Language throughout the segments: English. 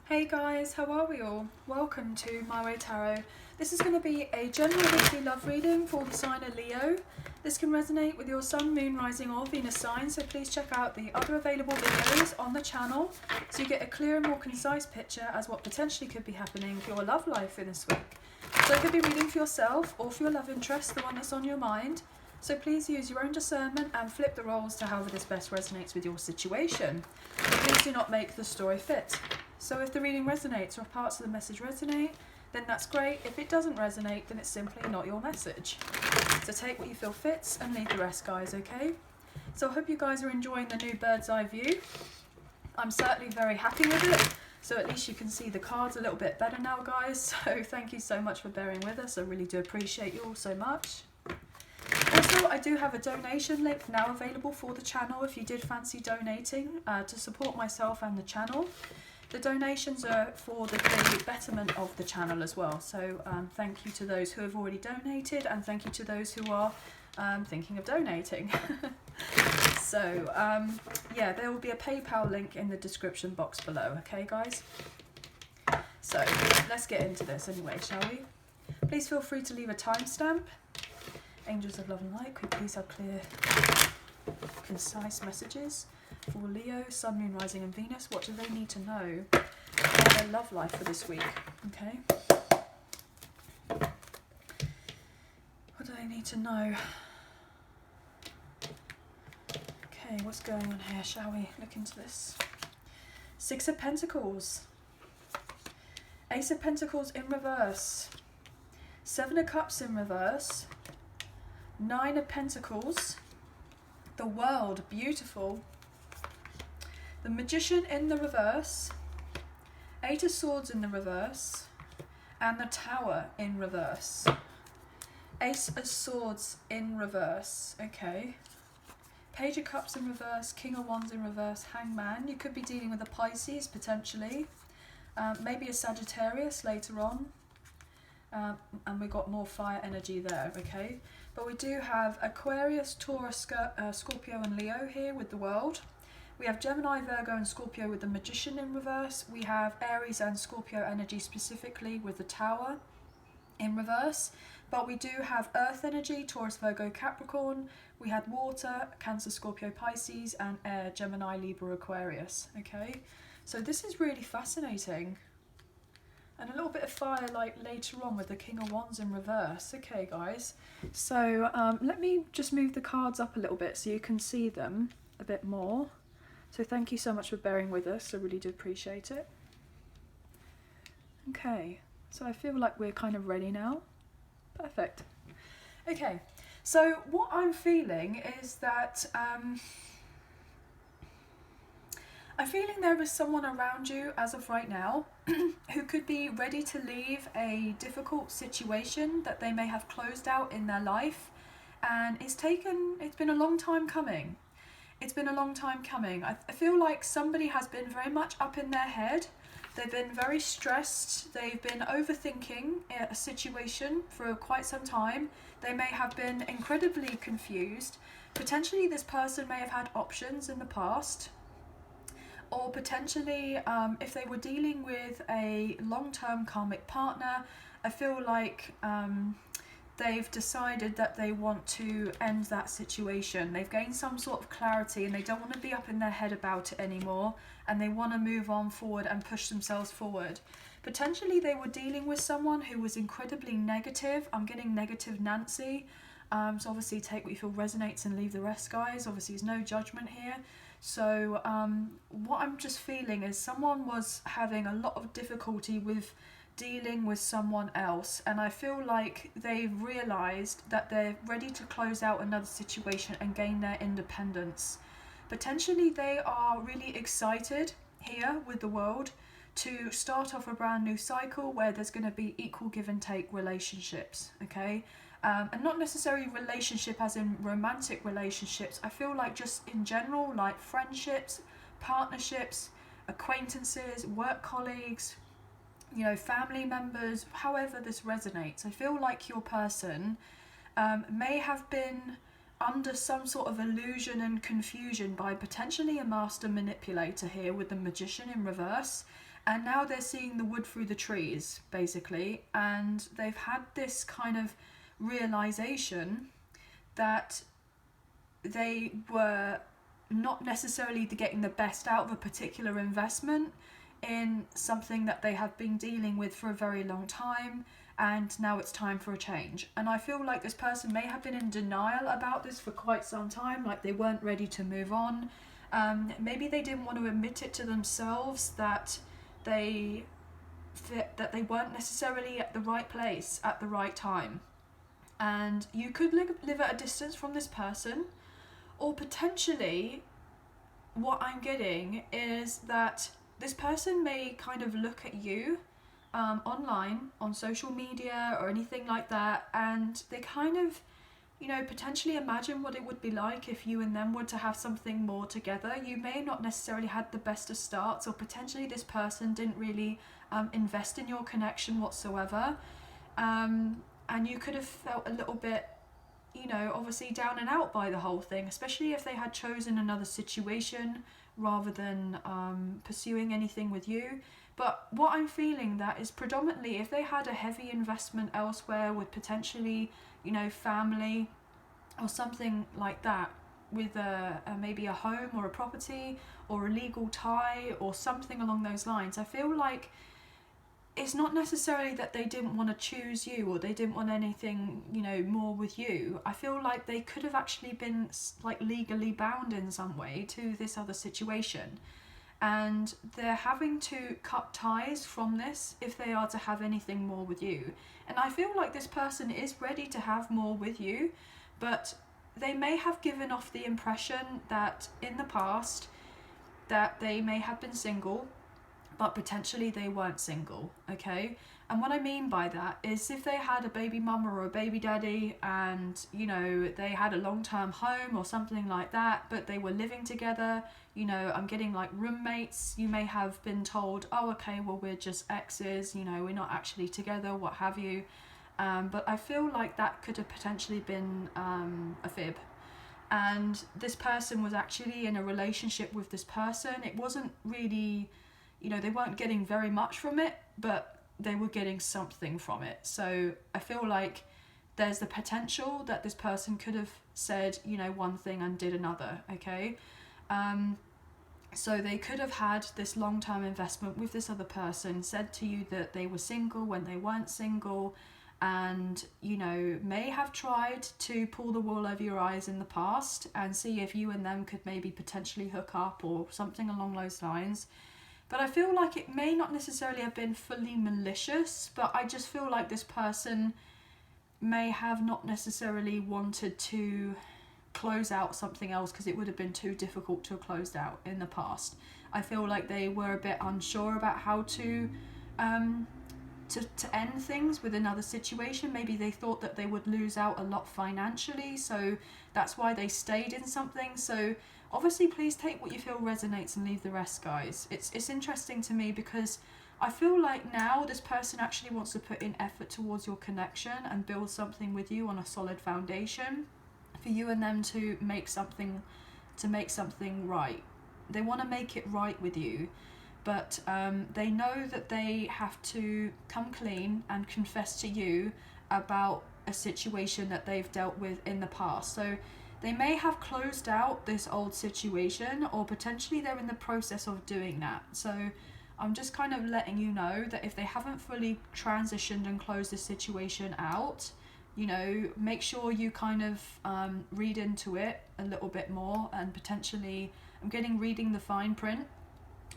Hey guys, how are we all? Welcome to My Way Tarot. This is going to be a general weekly love reading for the sign of Leo. This can resonate with your Sun, Moon, Rising or Venus sign, so please check out the other available videos on the channel so you get a clearer and more concise picture as what potentially could be happening for your love life in this week. So it could be reading for yourself or for your love interest, the one that's on your mind. So please use your own discernment and flip the roles to however this best resonates with your situation. But please do not make the story fit. So if the reading resonates or if parts of the message resonate, then that's great. If it doesn't resonate, then it's simply not your message. So take what you feel fits and leave the rest, guys, okay? So I hope you guys are enjoying the new bird's eye view. I'm certainly very happy with it. So at least you can see the cards a little bit better now, guys. So thank you so much for bearing with us. I really do appreciate you all so much. Also, I do have a donation link now available for the channel if you did fancy donating to support myself and the channel. The donations are for the daily betterment of the channel as well. So thank you to those who have already donated and thank you to those who are thinking of donating. So yeah, there will be a PayPal link in the description box below. Okay, guys? So let's get into this anyway, shall we? Please feel free to leave a timestamp. Angels of love and light, could you please have clear, concise messages for Leo, Sun, Moon, Rising and Venus? What do they need to know about their love life for this week? Okay. What do they need to know? Okay, what's going on here? Shall we look into this? Six of Pentacles. Ace of Pentacles in reverse. Seven of Cups in reverse. Nine of Pentacles. The World, beautiful. The Magician in the reverse, Eight of Swords in the reverse, and the Tower in reverse. Ace of Swords in reverse, okay. Page of Cups in reverse, King of Wands in reverse, Hangman. You could be dealing with a Pisces, potentially. Maybe a Sagittarius later on. And we've got more fire energy there, okay. But we do have Aquarius, Taurus, Scorpio and Leo here with the World. We have Gemini, Virgo and Scorpio with the Magician in reverse. We have Aries and Scorpio energy specifically with the Tower in reverse. But we do have Earth energy, Taurus, Virgo, Capricorn. We had Water, Cancer, Scorpio, Pisces and Air, Gemini, Libra, Aquarius. Okay, so this is really fascinating. And a little bit of fire like later on with the King of Wands in reverse. Okay, guys. So let me just move the cards up a little bit so you can see them a bit more. So thank you so much for bearing with us. I really do appreciate it. Okay, so I feel like we're kind of ready now. Perfect. Okay, so what I'm feeling is that I'm feeling there is someone around you as of right now who could be ready to leave a difficult situation that they may have closed out in their life, and it's been a long time coming. It's been a long time coming. I feel like somebody has been very much up in their head. They've been very stressed. They've been overthinking a situation for quite some time. They may have been incredibly confused. Potentially this person may have had options in the past. Or potentially if they were dealing with a long-term karmic partner, I feel like they've decided that they want to end that situation. They've gained some sort of clarity and they don't want to be up in their head about it anymore, and they want to move on forward and push themselves forward. Potentially they were dealing with someone who was incredibly negative. I'm getting negative Nancy. So obviously take what you feel resonates and leave the rest, guys. Obviously there's no judgment here. So what I'm just feeling is someone was having a lot of difficulty with dealing with someone else, and I feel like they've realised that they're ready to close out another situation and gain their independence. Potentially they are really excited here with the World to start off a brand new cycle where there's going to be equal give and take relationships, okay. And not necessarily relationship as in romantic relationships. I feel like just in general, like friendships, partnerships, acquaintances, work colleagues, you know, family members, however this resonates. I feel like your person may have been under some sort of illusion and confusion by potentially a master manipulator here with the Magician in reverse, And now they're seeing the wood through the trees, basically, and they've had this kind of realization that they were not necessarily getting the best out of a particular investment in something that they have been dealing with for a very long time, and now it's time for a change. And I feel like this person may have been in denial about this for quite some time, like they weren't ready to move on. Maybe they didn't want to admit it to themselves that they weren't necessarily at the right place at the right time. And you could live at a distance from this person, or potentially what I'm getting is that this person may kind of look at you online, on social media or anything like that, and they kind of, potentially imagine what it would be like if you and them were to have something more together. You may not necessarily had the best of starts, or potentially this person didn't really invest in your connection whatsoever, and you could have felt a little bit, obviously down and out by the whole thing, especially if they had chosen another situation rather than pursuing anything with you. But what I'm feeling that is predominantly if they had a heavy investment elsewhere with potentially, family or something like that, with maybe a home or a property or a legal tie or something along those lines, I feel like it's not necessarily that they didn't want to choose you or they didn't want anything, more with you. I feel like they could have actually been like legally bound in some way to this other situation. And they're having to cut ties from this if they are to have anything more with you. And I feel like this person is ready to have more with you, but they may have given off the impression that in the past that they may have been single, but potentially they weren't single, okay? And what I mean by that is if they had a baby mama or a baby daddy and, they had a long-term home or something like that, but they were living together, I'm getting like roommates, you may have been told, oh, okay, well, we're just exes, we're not actually together, what have you. But I feel like that could have potentially been a fib. And this person was actually in a relationship with this person. It wasn't really, they weren't getting very much from it, but they were getting something from it. So I feel like there's the potential that this person could have said, one thing and did another, okay? So they could have had this long-term investment with this other person, said to you that they were single when they weren't single, and, may have tried to pull the wool over your eyes in the past and see if you and them could maybe potentially hook up or something along those lines. But I feel like it may not necessarily have been fully malicious, but I just feel like this person may have not necessarily wanted to close out something else because it would have been too difficult to close out in the past. I feel like they were a bit unsure about how to end things with another situation. Maybe they thought that they would lose out a lot financially, so that's why they stayed in something. So obviously please take what you feel resonates and leave the rest, guys. It's interesting to me because I feel like now this person actually wants to put in effort towards your connection and build something with you on a solid foundation for you and them to make something right. They want to make it right with you, but they know that they have to come clean and confess to you about a situation that they've dealt with in the past. So they may have closed out this old situation, or potentially they're in the process of doing that. So I'm just kind of letting you know that if they haven't fully transitioned and closed this situation out, make sure you kind of read into it a little bit more, and potentially I'm getting reading the fine print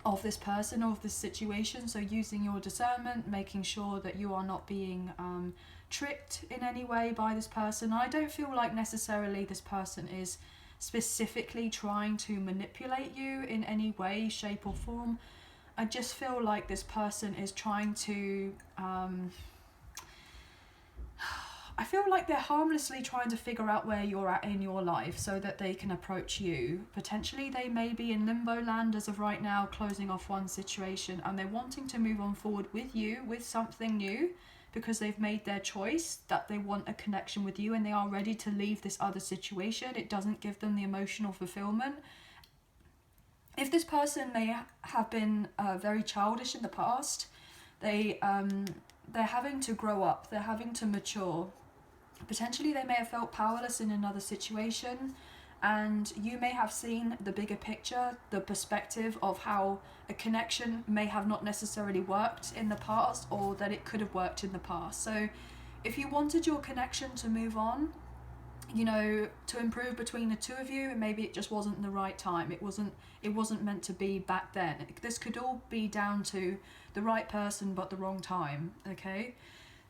of this person, of this situation. So using your discernment, making sure that you are not being tricked in any way by this person. I don't feel like necessarily this person is specifically trying to manipulate you in any way, shape or form. I just feel like this person is trying to I feel like they're harmlessly trying to figure out where you're at in your life so that they can approach you. Potentially they may be in limbo land as of right now, closing off one situation, and they're wanting to move on forward with you, with something new, because they've made their choice that they want a connection with you and they are ready to leave this other situation. It doesn't give them the emotional fulfillment. if this person may have been very childish in the past, they're having to grow up, they're having to mature. Potentially they may have felt powerless in another situation, and you may have seen the bigger picture, the perspective of how a connection may have not necessarily worked in the past, or that it could have worked in the past. So if you wanted your connection to move on, you know, to improve between the two of you, maybe it just wasn't the right time. It wasn't meant to be back then. This could all be down to the right person but the wrong time, okay?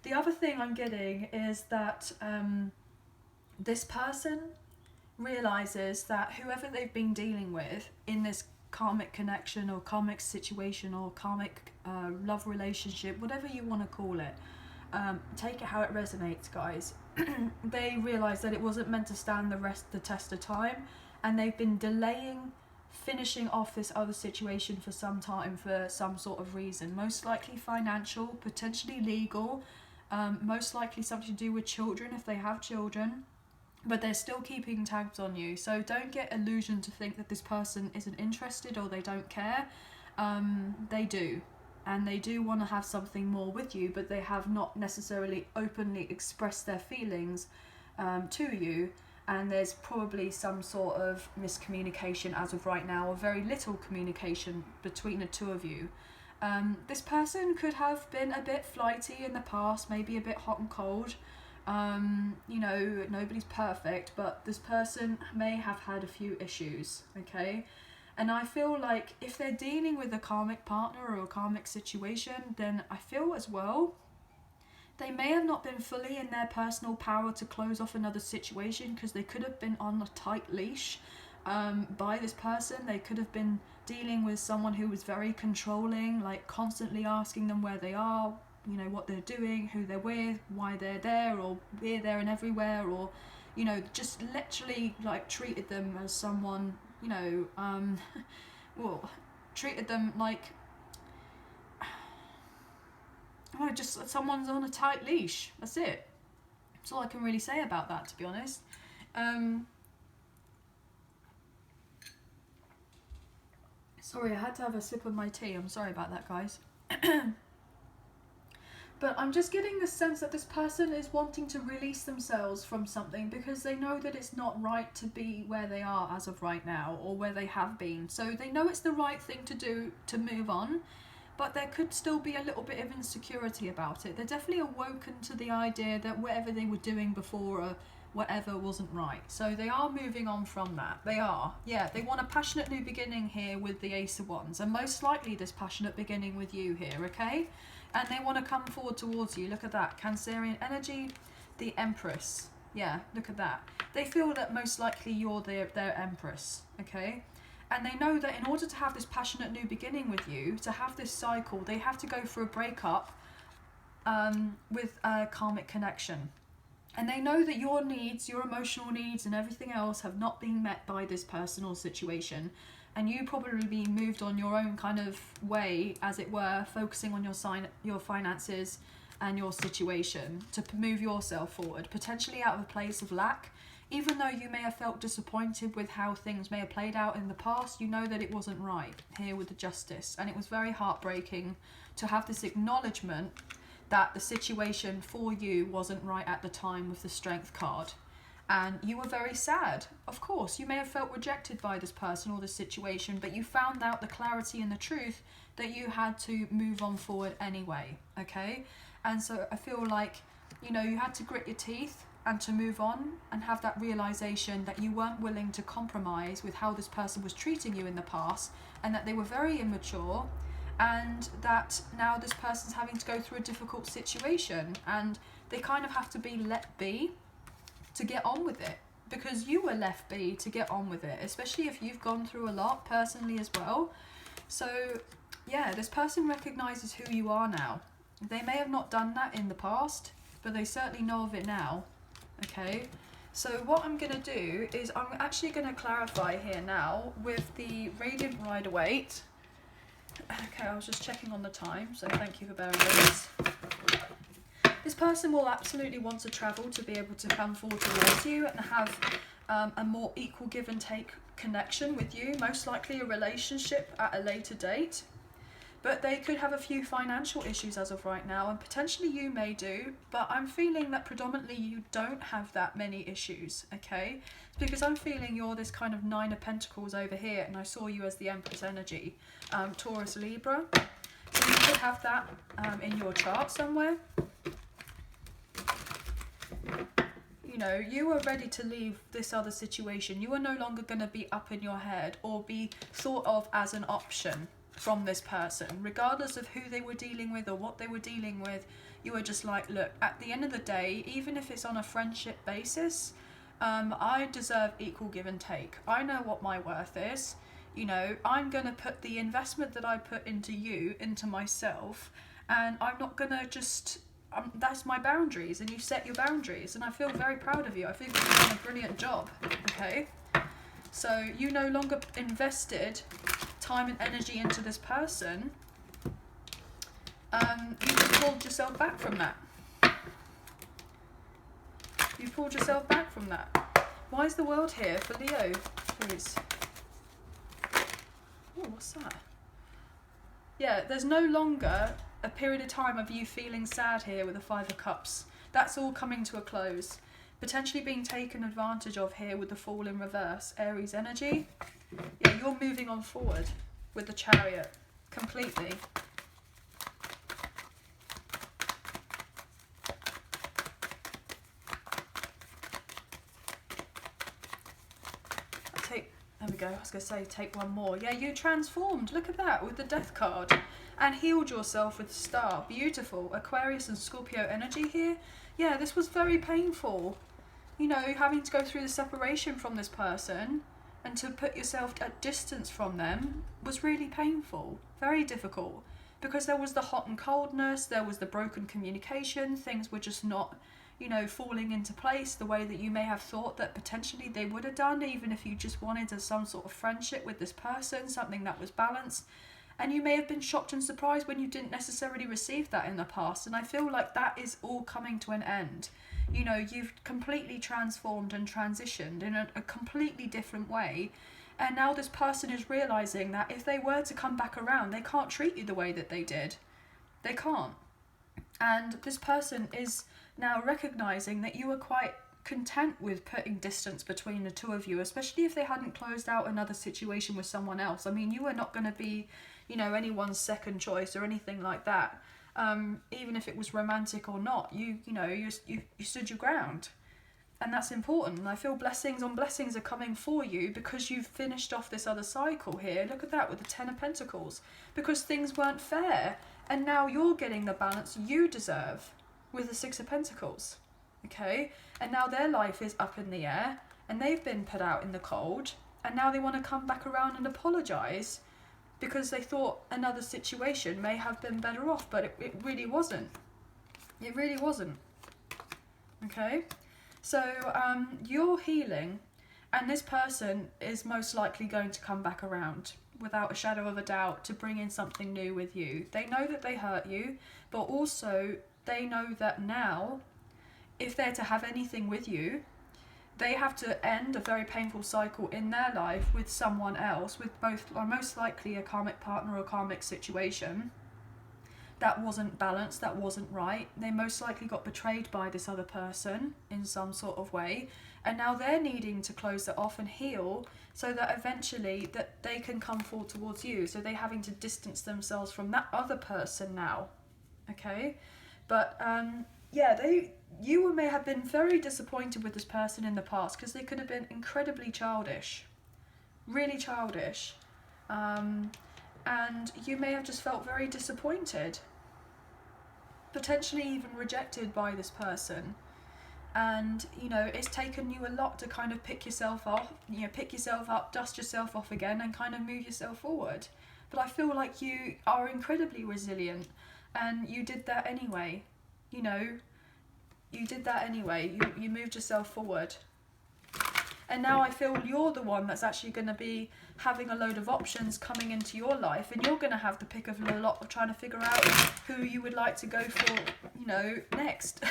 The other thing I'm getting is that this person realizes that whoever they've been dealing with in this karmic connection or karmic situation or karmic love relationship, whatever you want to call it, take it how it resonates, guys. They realize that it wasn't meant to stand the test of time, and they've been delaying finishing off this other situation for some time for some sort of reason, most likely financial, potentially legal, most likely something to do with children if they have children, but they're still keeping tabs on you. So don't get illusion to think that this person isn't interested or they don't care. They do, and they do want to have something more with you, but they have not necessarily openly expressed their feelings to you, and there's probably some sort of miscommunication as of right now, or very little communication between the two of you. This person could have been a bit flighty in the past, maybe a bit hot and cold. You know, nobody's perfect, but this person may have had a few issues, okay? And I feel like if they're dealing with a karmic partner or a karmic situation, then I feel as well they may have not been fully in their personal power to close off another situation, because they could have been on a tight leash by this person. They could have been dealing with someone who was very controlling, like constantly asking them where they are, you know, what they're doing, who they're with, why they're there, or we're there and everywhere, or, you know, just literally like treated them as someone, you know, well, treated them like, oh, just someone's on a tight leash. That's it. That's all I can really say about that, to be honest. Sorry, I had to have a sip of my tea. I'm sorry about that, guys. But I'm just getting the sense that this person is wanting to release themselves from something, because they know that it's not right to be where they are as of right now, or where they have been. So they know it's the right thing to do to move on, but there could still be a little bit of insecurity about it. They're definitely awoken to the idea that whatever they were doing before or whatever wasn't right. So they are moving on from that. They are. Yeah, they want a passionate new beginning here with the Ace of Wands, and most likely this passionate beginning with you here, okay? And they want to come forward towards you. Look at that. Cancerian energy, the Empress. Yeah, look at that. They feel that most likely you're their Empress, okay? And they know that in order to have this passionate new beginning with you, to have this cycle, they have to go for a breakup with a karmic connection. And they know that your needs, your emotional needs and everything else have not been met by this person or situation. And you probably be moved on your own kind of way, as it were, focusing on your finances and your situation to move yourself forward, potentially out of a place of lack. Even though you may have felt disappointed with how things may have played out in the past, you know that it wasn't right here with the Justice. And it was very heartbreaking to have this acknowledgement that the situation for you wasn't right at the time with the Strength card. And you were very sad. Of course, you may have felt rejected by this person or this situation, but you found out the clarity and the truth that you had to move on forward anyway, okay? And so I feel like, you know, you had to grit your teeth and to move on and have that realization that you weren't willing to compromise with how this person was treating you in the past, and that they were very immature, and that now this person's having to go through a difficult situation, and they kind of have to be let be to get on with it, because you were left be to get on with it, especially if you've gone through a lot personally as well. So yeah, this person recognizes who you are now. They may have not done that in the past, but they certainly know of it now, okay? So what I'm going to do is I'm actually going to clarify here now with the Radiant Rider-Waite. Okay, I was just checking on the time, so thank you for bearing with us. This person will absolutely want to travel to be able to come forward towards you and have a more equal give and take connection with you, most likely a relationship at a later date. But they could have a few financial issues as of right now, and potentially you may do, but I'm feeling that predominantly you don't have that many issues, okay? It's because I'm feeling you're this kind of Nine of Pentacles over here, and I saw you as the Empress energy, Taurus, Libra. So you could have that in your chart somewhere. You know, you are ready to leave this other situation. You are no longer going to be up in your head or be thought of as an option from this person, regardless of who they were dealing with or what they were dealing with. You are just like, look, at the end of the day, even if it's on a friendship basis, I deserve equal give and take. I know what my worth is. You know, I'm going to put the investment that I put into you, into myself, and I'm not going to just, that's my boundaries, and you set your boundaries, and I feel very proud of you. I think you've done a brilliant job, okay? So you no longer invested time and energy into this person, you just pulled yourself back from that. You pulled yourself back from that. Why is the world here for Leo, please? Oh, what's that? Yeah, there's no longer a period of time of you feeling sad here with the Five of Cups. That's all coming to a close. Potentially being taken advantage of here with the Fool in reverse, Aries energy. Yeah, you're moving on forward with the Chariot completely. There we go, I was going to say take one more. Yeah, you transformed, look at that, with the Death card. And healed yourself with the Star. Beautiful. Aquarius and Scorpio energy here. Yeah, this was very painful. You know, having to go through the separation from this person and to put yourself at distance from them was really painful. Very difficult. Because there was the hot and coldness, there was the broken communication, things were just not, you know, falling into place the way that you may have thought that potentially they would have done, even if you just wanted some sort of friendship with this person, something that was balanced. And you may have been shocked and surprised when you didn't necessarily receive that in the past. And I feel like that is all coming to an end. You know, you've completely transformed and transitioned in a completely different way. And now this person is realising that if they were to come back around, they can't treat you the way that they did. They can't. And this person is now recognising that you were quite content with putting distance between the two of you, especially if they hadn't closed out another situation with someone else. I mean, you were not going to be, you know, anyone's second choice or anything like that. Even if it was romantic or not, you stood your ground. And that's important. And I feel blessings on blessings are coming for you because you've finished off this other cycle here. Look at that with the Ten of Pentacles. Because things weren't fair. And now you're getting the balance you deserve with the Six of Pentacles. Okay? And now their life is up in the air. And they've been put out in the cold. And now they want to come back around and apologise because they thought another situation may have been better off. But it really wasn't. It really wasn't. Okay? So you're healing, and this person is most likely going to come back around without a shadow of a doubt to bring in something new with you. They know that they hurt you, but also they know that now, if they're to have anything with you, they have to end a very painful cycle in their life with someone else, with both, or most likely a karmic partner or karmic situation that wasn't balanced, that wasn't right. They most likely got betrayed by this other person in some sort of way, and now they're needing to close that off and heal so that eventually that they can come forward towards you. So they're having to distance themselves from that other person now. Okay? But yeah, you may have been very disappointed with this person in the past because they could have been incredibly childish, really childish, and you may have just felt very disappointed, potentially even rejected by this person. And you know, it's taken you a lot to kind of pick yourself off, you know, pick yourself up, dust yourself off again and kind of move yourself forward. But I feel like you are incredibly resilient, and you did that anyway. You know, you did that anyway. You moved yourself forward. And now I feel you're the one that's actually going to be having a load of options coming into your life, and you're going to have the pick of a lot of trying to figure out who you would like to go for, you know, next.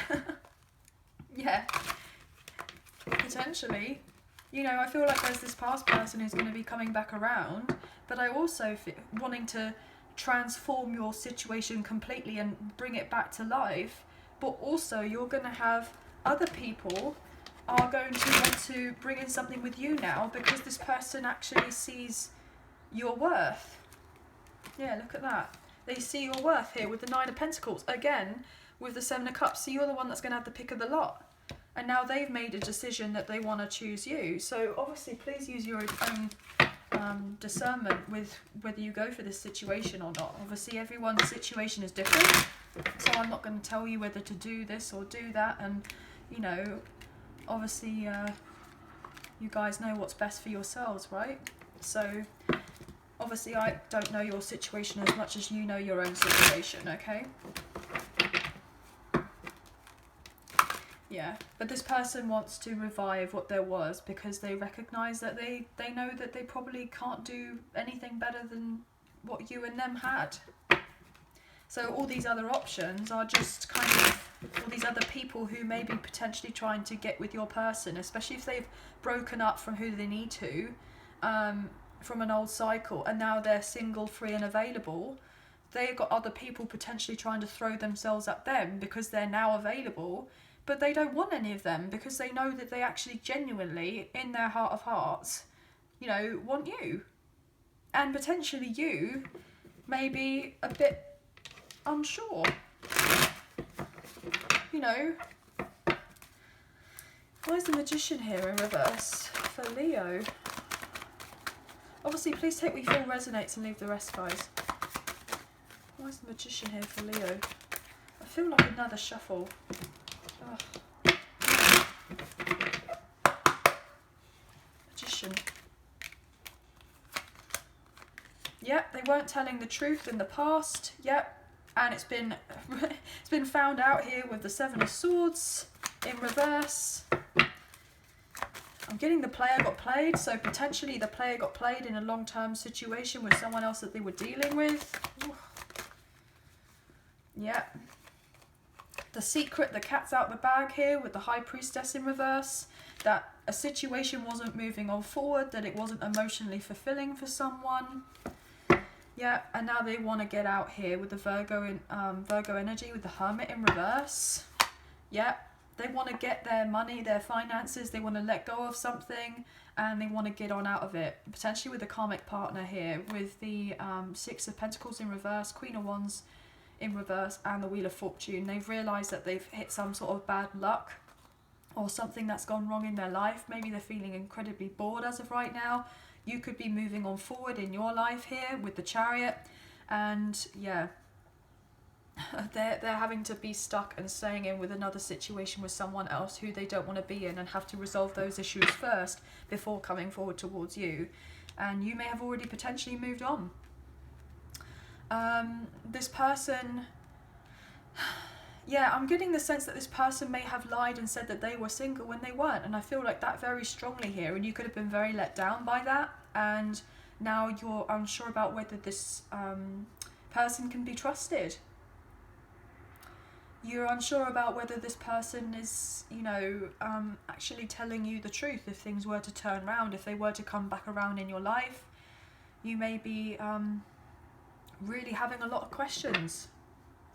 Yeah, potentially. You know, I feel like there's this past person who's going to be coming back around, but I also wanting to transform your situation completely and bring it back to life. But also you're going to have other people are going to want to bring in something with you now, because this person actually sees your worth. Yeah, look at that. They see your worth here with the Nine of Pentacles. Again, with the Seven of Cups. So you're the one that's going to have the pick of the lot. And now they've made a decision that they want to choose you. So obviously, please use your own discernment with whether you go for this situation or not. Obviously, everyone's situation is different. So I'm not going to tell you whether to do this or do that. And, you know, obviously, you guys know what's best for yourselves, right? So obviously, I don't know your situation as much as you know your own situation, okay? Yeah, but this person wants to revive what there was, because they recognise that they know that they probably can't do anything better than what you and them had. So all these other options are just kind of all these other people who may be potentially trying to get with your person, especially if they've broken up from who they need to, from an old cycle, and now they're single, free and available. They've got other people potentially trying to throw themselves at them because they're now available. But they don't want any of them, because they know that they actually genuinely, in their heart of hearts, you know, want you. And potentially you may be a bit unsure. You know, why is the Magician here in reverse for Leo? Obviously, please take what you feel resonates and leave the rest, guys. Why is the Magician here for Leo? I feel like another shuffle. Ugh. Magician. Yep, they weren't telling the truth in the past. Yep, and it's been found out here with the Seven of Swords in reverse. I'm getting the player got played, so potentially the player got played in a long-term situation with someone else that they were dealing with. Ooh. Yep. The secret, the cat's out the bag here with the High Priestess in reverse, that a situation wasn't moving on forward, that it wasn't emotionally fulfilling for someone. Yeah, and now they want to get out here with the Virgo energy with the Hermit in reverse. Yeah, they want to get their money, their finances, they want to let go of something, and they want to get on out of it. Potentially with a karmic partner here with the Six of Pentacles in reverse, Queen of Wands in reverse, and the Wheel of Fortune. They've realised that they've hit some sort of bad luck or something that's gone wrong in their life. Maybe they're feeling incredibly bored as of right now. You could be moving on forward in your life here with the Chariot, and yeah, they're having to be stuck and staying in with another situation with someone else who they don't want to be in, and have to resolve those issues first before coming forward towards you. And you may have already potentially moved on. This person, yeah, I'm getting the sense that this person may have lied and said that they were single when they weren't, and I feel like that very strongly here, and you could have been very let down by that, and now you're unsure about whether this person can be trusted. You're unsure about whether this person is, you know, actually telling you the truth if things were to turn around, if they were to come back around in your life. You may be really having a lot of questions.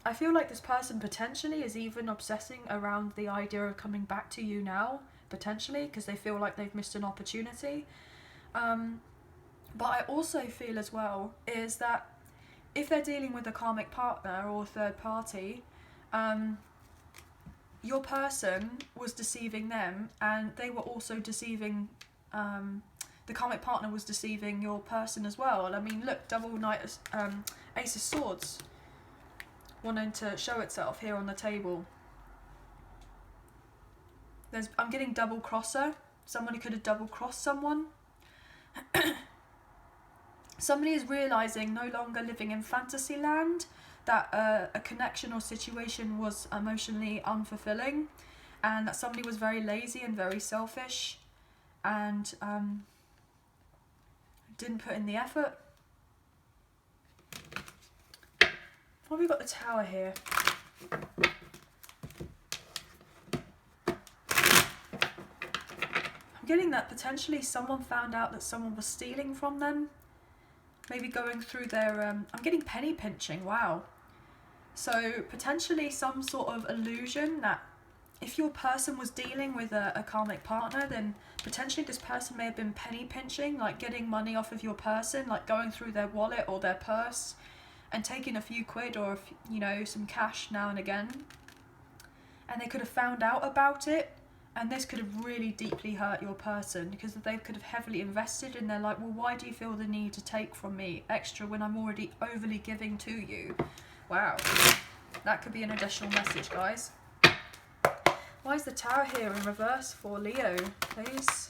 I feel like this person potentially is even obsessing around the idea of coming back to you now, potentially, because they feel like they've missed an opportunity. But I also feel as well is that if they're dealing with a karmic partner or third party, your person was deceiving them, and they were also deceiving, the karmic partner was deceiving your person as well. I mean, look, double knight, Ace of Swords wanting to show itself here on the table. I'm getting double crosser. Somebody could have double crossed someone. Somebody is realising, no longer living in fantasy land, that a connection or situation was emotionally unfulfilling, and that somebody was very lazy and very selfish, and didn't put in the effort. Well, we've got the Tower here. I'm getting that potentially someone found out that someone was stealing from them. Maybe going through their, I'm getting penny pinching, wow. So potentially some sort of illusion that if your person was dealing with a karmic partner, then potentially this person may have been penny pinching, like getting money off of your person, like going through their wallet or their purse and taking a few quid or, you know, some cash now and again. And they could have found out about it, and this could have really deeply hurt your person, because they could have heavily invested and they're like, well, why do you feel the need to take from me extra when I'm already overly giving to you? Wow, that could be an additional message, guys. Why is the Tower here in reverse for Leo, please?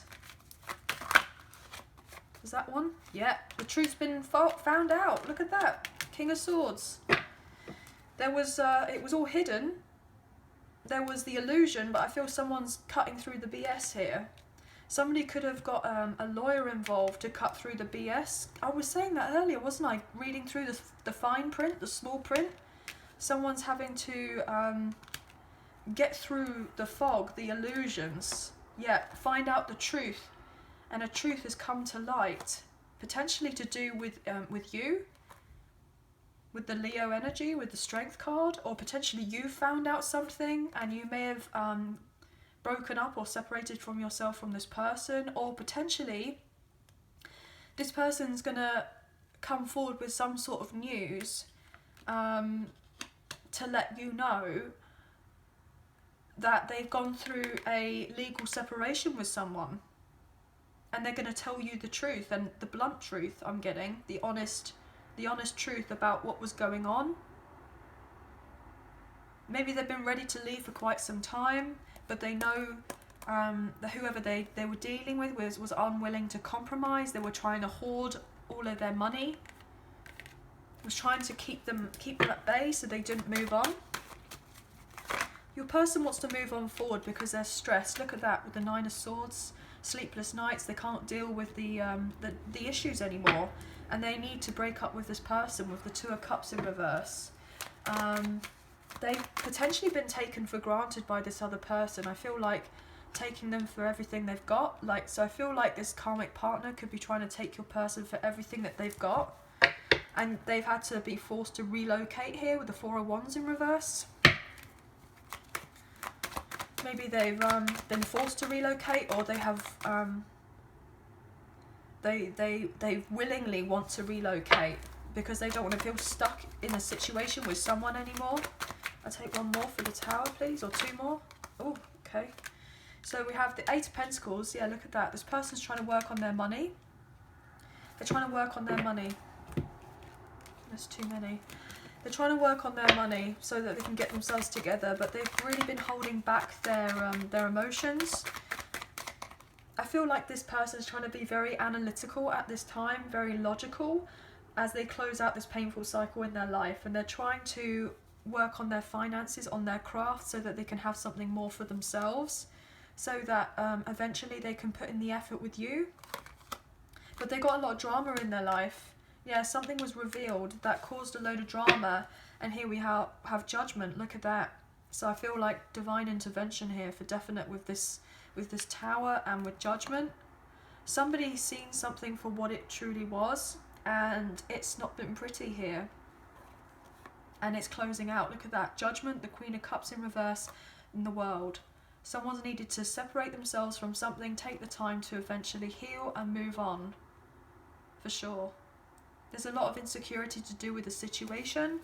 Is that one? Yeah, the truth's been found out. Look at that. King of Swords. There was, it was all hidden. There was the illusion, but I feel someone's cutting through the BS here. Somebody could have got a lawyer involved to cut through the BS. I was saying that earlier, wasn't I? Reading through the fine print, the small print. Someone's having to get through the fog, the illusions. Yeah, find out the truth. And a truth has come to light. Potentially to do with you. With the Leo energy, with the Strength card. Or potentially you found out something and you may have broken up or separated from yourself from this person. Or potentially this person's going to come forward with some sort of news to let you know that they've gone through a legal separation with someone. And they're going to tell you the truth, and the blunt truth I'm getting, the honest truth about what was going on. Maybe they've been ready to leave for quite some time, but they know that whoever they were dealing with was unwilling to compromise. They were trying to hoard all of their money. Was trying to keep them at bay so they didn't move on. Your person wants to move on forward because they're stressed. Look at that with the Nine of Swords. Sleepless nights. They can't deal with the issues anymore. And they need to break up with this person with the Two of Cups in reverse. They've potentially been taken for granted by this other person. I feel like taking them for everything they've got. So I feel like this karmic partner could be trying to take your person for everything that they've got. And they've had to be forced to relocate here with the Four of Wands in reverse. Maybe they've been forced to relocate, or they have they willingly want to relocate because they don't want to feel stuck in a situation with someone anymore. I'll take one more for the Tower, please, or two more. Oh, okay. So we have the Eight of Pentacles. Yeah, look at that. This person's trying to work on their money. They're trying to work on their money. There's too many. They're trying to work on their money so that they can get themselves together, but they've really been holding back their emotions. I feel like this person is trying to be very analytical at this time, very logical, as they close out this painful cycle in their life, and they're trying to work on their finances, on their craft, so that they can have something more for themselves, so that eventually they can put in the effort with you. But they got a lot of drama in their life. Yeah, something was revealed that caused a load of drama, and here we have judgment. Look at that. So I feel like divine intervention here for definite with this Tower and with judgment. Somebody's seen something for what it truly was, and it's not been pretty here. And it's closing out. Look at that. Judgment, the Queen of Cups in reverse, in the World. Someone's needed to separate themselves from something, take the time to eventually heal and move on. For sure. There's a lot of insecurity to do with the situation.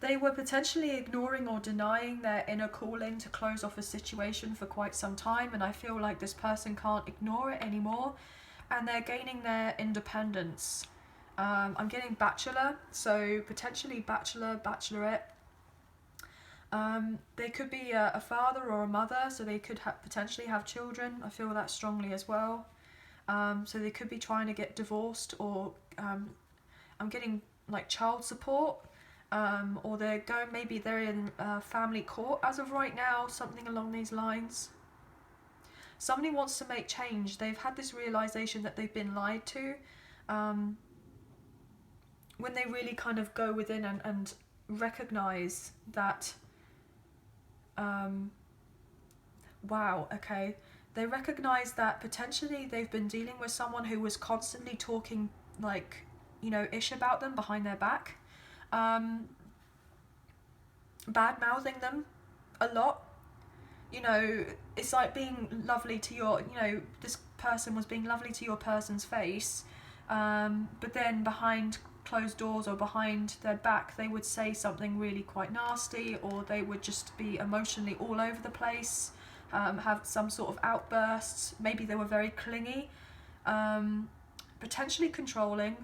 They were potentially ignoring or denying their inner calling to close off a situation for quite some time, and I feel like this person can't ignore it anymore, and they're gaining their independence. I'm getting bachelor, so potentially bachelor, bachelorette. They could be a father or a mother, so they could potentially have children. I feel that strongly as well. So they could be trying to get divorced, or I'm getting like child support, or maybe they're in family court as of right now, something along these lines. Somebody wants to make change. They've had this realization that they've been lied to, when they really kind of go within and recognize that Wow, okay. They recognize that potentially they've been dealing with someone who was constantly talking, like, you know, ish about them behind their back, um, bad mouthing them a lot. You know, it's like being lovely to your, you know, this person was being lovely to your person's face, but then behind closed doors or behind their back, they would say something really quite nasty, or they would just be emotionally all over the place, have some sort of outbursts. Maybe they were very clingy, potentially controlling,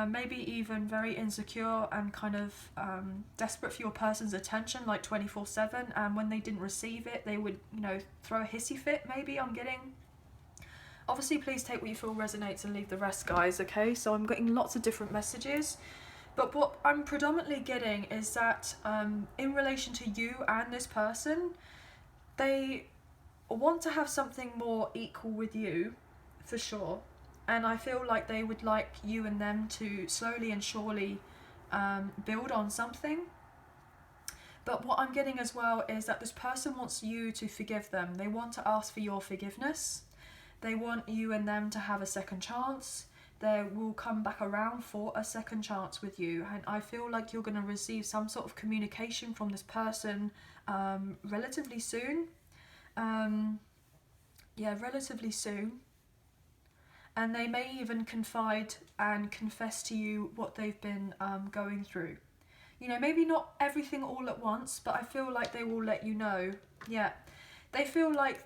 maybe even very insecure and kind of desperate for your person's attention, like 24/7. And when they didn't receive it, they would, you know, throw a hissy fit. Maybe I'm getting. Obviously, please take what you feel resonates and leave the rest, guys. Okay, so I'm getting lots of different messages, but what I'm predominantly getting is that in relation to you and this person, they want to have something more equal with you, for sure. And I feel like they would like you and them to slowly and surely build on something. But what I'm getting as well is that this person wants you to forgive them. They want to ask for your forgiveness. They want you and them to have a second chance. They will come back around for a second chance with you. And I feel like you're going to receive some sort of communication from this person relatively soon. Yeah, relatively soon. And they may even confide and confess to you what they've been going through. You know, maybe not everything all at once, but I feel like they will let you know. Yeah, they feel like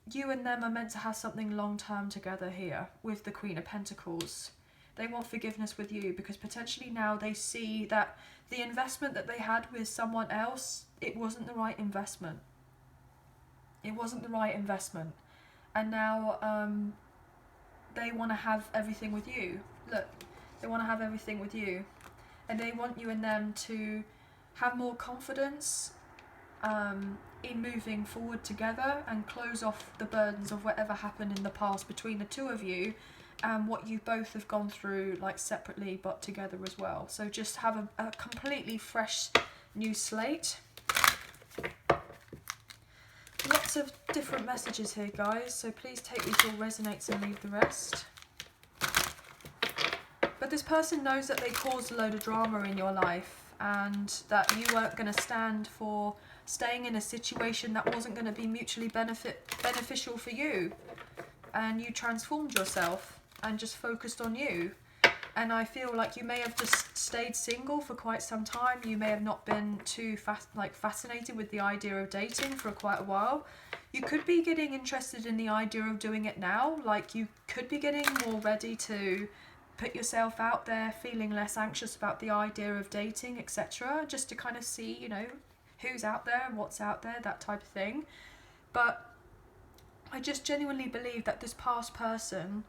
you and them are meant to have something long-term together here with the Queen of Pentacles. They want forgiveness with you because potentially now they see that the investment that they had with someone else, it wasn't the right investment. It wasn't the right investment. And now they want to have everything with you. Look, they want to have everything with you. And they want you and them to have more confidence in moving forward together and close off the burdens of whatever happened in the past between the two of you and what you both have gone through, like separately but together as well. So just have a completely fresh new slate. Lots of different messages here, guys, so please take these all resonates and leave the rest. But this person knows that they caused a load of drama in your life and that you weren't going to stand for staying in a situation that wasn't going to be mutually beneficial for you. And you transformed yourself and just focused on you. And I feel like you may have just stayed single for quite some time. You may have not been too fascinated with the idea of dating for quite a while. You could be getting interested in the idea of doing it now. Like you could be getting more ready to put yourself out there, feeling less anxious about the idea of dating, etc. Just to kind of see, you know, who's out there and what's out there, that type of thing. But I just genuinely believe that this past person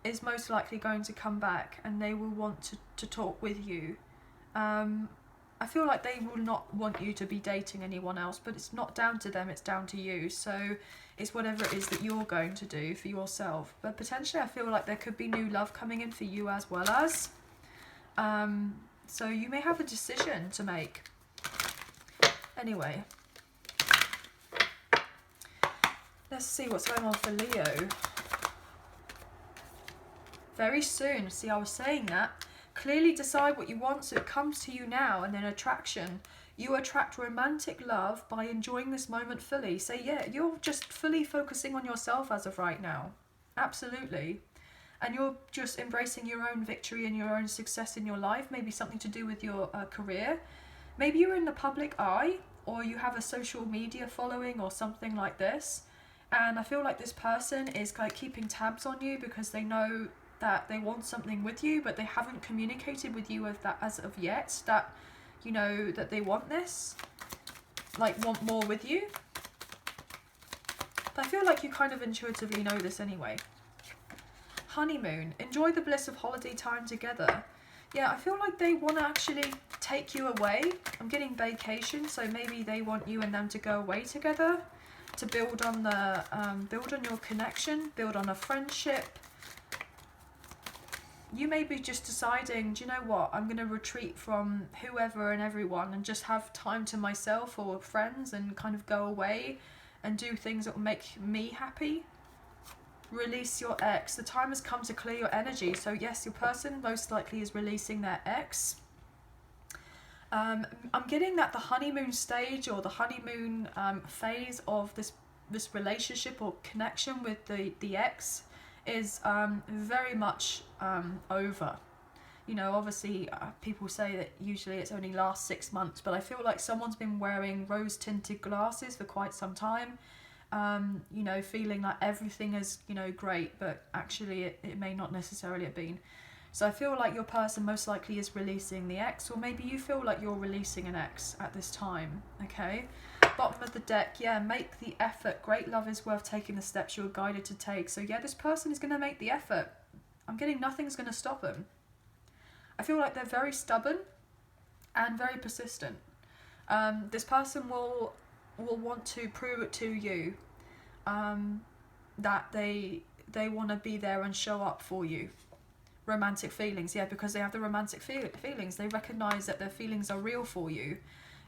is most likely going to come back and they will want to talk with you. I feel like they will not want you to be dating anyone else, but it's not down to them, it's down to you. So it's whatever it is that you're going to do for yourself. But potentially I feel like there could be new love coming in for you as well as. So you may have a decision to make. Anyway. Let's see what's going on for Leo. Very soon. See, I was saying that. Clearly decide what you want so it comes to you now. And then attraction. You attract romantic love by enjoying this moment fully. So yeah, you're just fully focusing on yourself as of right now. Absolutely. And you're just embracing your own victory and your own success in your life. Maybe something to do with your career. Maybe you're in the public eye or you have a social media following or something like this. And I feel like this person is like keeping tabs on you because they know that they want something with you, but they haven't communicated with you of that as of yet, that, you know, that they want this, like want more with you. But I feel like you kind of intuitively know this anyway. Honeymoon. Enjoy the bliss of holiday time together. Yeah, I feel like they want to actually take you away. I'm getting vacation, so maybe they want you and them to go away together to build on the build on your connection, build on a friendship. You may be just deciding, do you know what, I'm going to retreat from whoever and everyone and just have time to myself or friends and kind of go away and do things that will make me happy. Release your ex. The time has come to clear your energy. So yes, your person most likely is releasing their ex. I'm getting that the honeymoon stage or the honeymoon phase of this relationship or connection with the ex is very much over. You know, obviously people say that usually it's only lasts 6 months, but I feel like someone's been wearing rose tinted glasses for quite some time. You know, feeling like everything is, you know, great, but actually it may not necessarily have been. So I feel like your person most likely is releasing the ex, or maybe you feel like you're releasing an ex at this time, okay? Bottom of the deck, yeah, make the effort. Great love is worth taking the steps you are guided to take. So yeah, this person is going to make the effort. I'm getting nothing's going to stop them. I feel like they're very stubborn and very persistent. This person will want to prove it to you that they want to be there and show up for you. Romantic feelings, yeah, because they have the romantic feelings. They recognise that their feelings are real for you.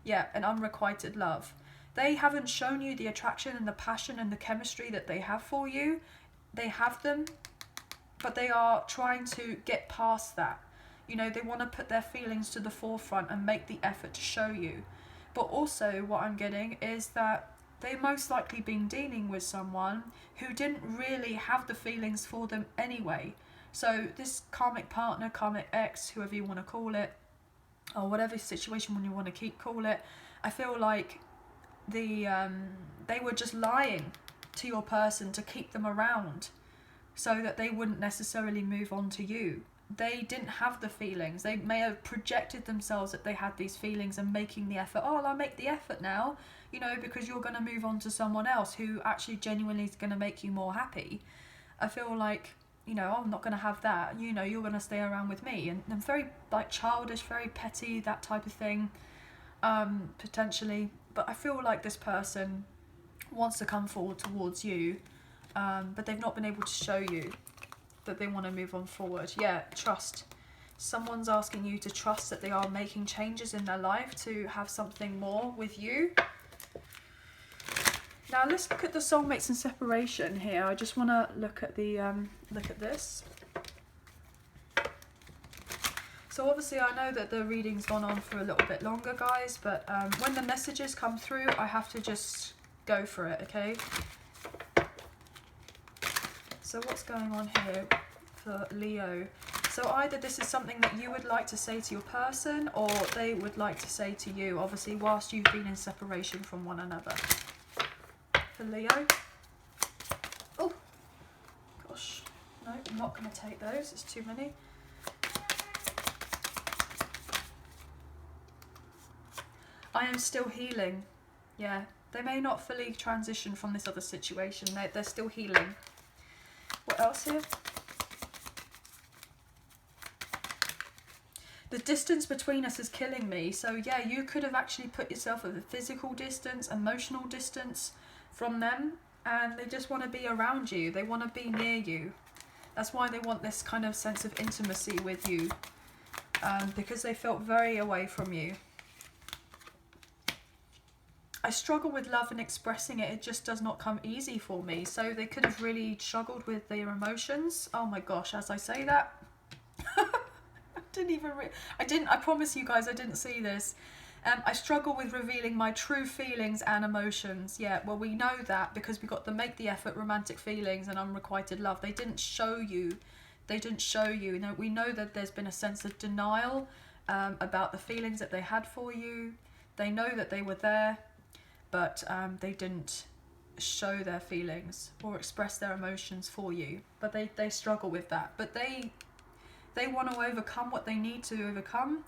Yeah, an unrequited love. They haven't shown you the attraction and the passion and the chemistry that they have for you. They have them, but they are trying to get past that. You know, they want to put their feelings to the forefront and make the effort to show you. But also what I'm getting is that they've most likely been dealing with someone who didn't really have the feelings for them anyway. So this karmic partner, karmic ex, whoever you want to call it, or whatever situation when you want to call it, I feel like they were just lying to your person to keep them around so that they wouldn't necessarily move on to you. They didn't have the feelings. They may have projected themselves that they had these feelings and making the effort. Oh, I'll make the effort now, you know, because you're going to move on to someone else who actually genuinely is going to make you more happy. I feel like, you know, I'm not going to have that. You know, you're going to stay around with me. And very, like, childish, very petty, that type of thing, potentially. But I feel like this person wants to come forward towards you, but they've not been able to show you that they want to move on forward. Yeah, trust. Someone's asking you to trust that they are making changes in their life to have something more with you. Now let's look at the soulmates in separation here. I just want to look at the look at this. So obviously I know that the reading's gone on for a little bit longer, guys, but when the messages come through, I have to just go for it, okay? So what's going on here for Leo? So either this is something that you would like to say to your person, or they would like to say to you, obviously, whilst you've been in separation from one another. For Leo. Oh, gosh. No, I'm not going to take those. It's too many. I am still healing. Yeah, they may not fully transition from this other situation. They're still healing. What else here? The distance between us is killing me. So yeah, you could have actually put yourself at a physical distance, emotional distance from them, and they just want to be around you. They want to be near you. That's why they want this kind of sense of intimacy with you, because they felt very away from you. I struggle with love and expressing it. It just does not come easy for me. So they could have really struggled with their emotions. Oh my gosh, as I say that, I promise you guys, I didn't see this. I struggle with revealing my true feelings and emotions. Yeah, well, we know that because we got the make the effort, romantic feelings and unrequited love. They didn't show you. They didn't show you. Now, we know that there's been a sense of denial about the feelings that they had for you. They know that they were there, but they didn't show their feelings or express their emotions for you. But they struggle with that. But they want to overcome what they need to overcome,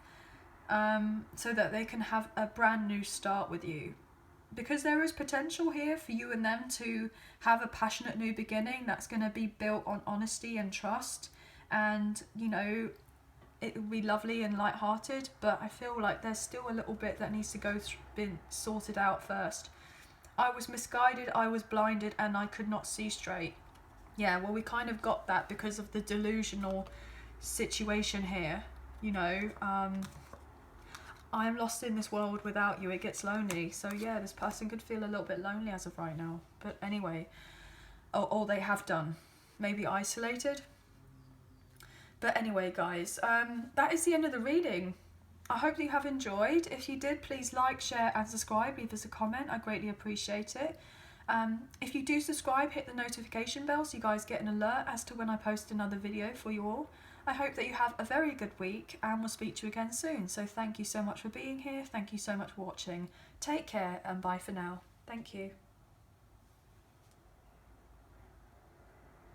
so that they can have a brand new start with you. Because there is potential here for you and them to have a passionate new beginning that's going to be built on honesty and trust. And, you know, it will be lovely and light-hearted, but I feel like there's still a little bit that needs to be sorted out first. I was misguided, I was blinded, and I could not see straight. Yeah, well, we kind of got that because of the delusional situation here, you know. I am lost in this world without you. It gets lonely. So yeah, this person could feel a little bit lonely as of right now. But anyway, or they have done. Maybe isolated. But anyway, guys, that is the end of the reading. I hope that you have enjoyed. If you did, please like, share and subscribe. Leave us a comment. I greatly appreciate it. If you do subscribe, hit the notification bell so you guys get an alert as to when I post another video for you all. I hope that you have a very good week and we'll speak to you again soon. So thank you so much for being here. Thank you so much for watching. Take care and bye for now. Thank you.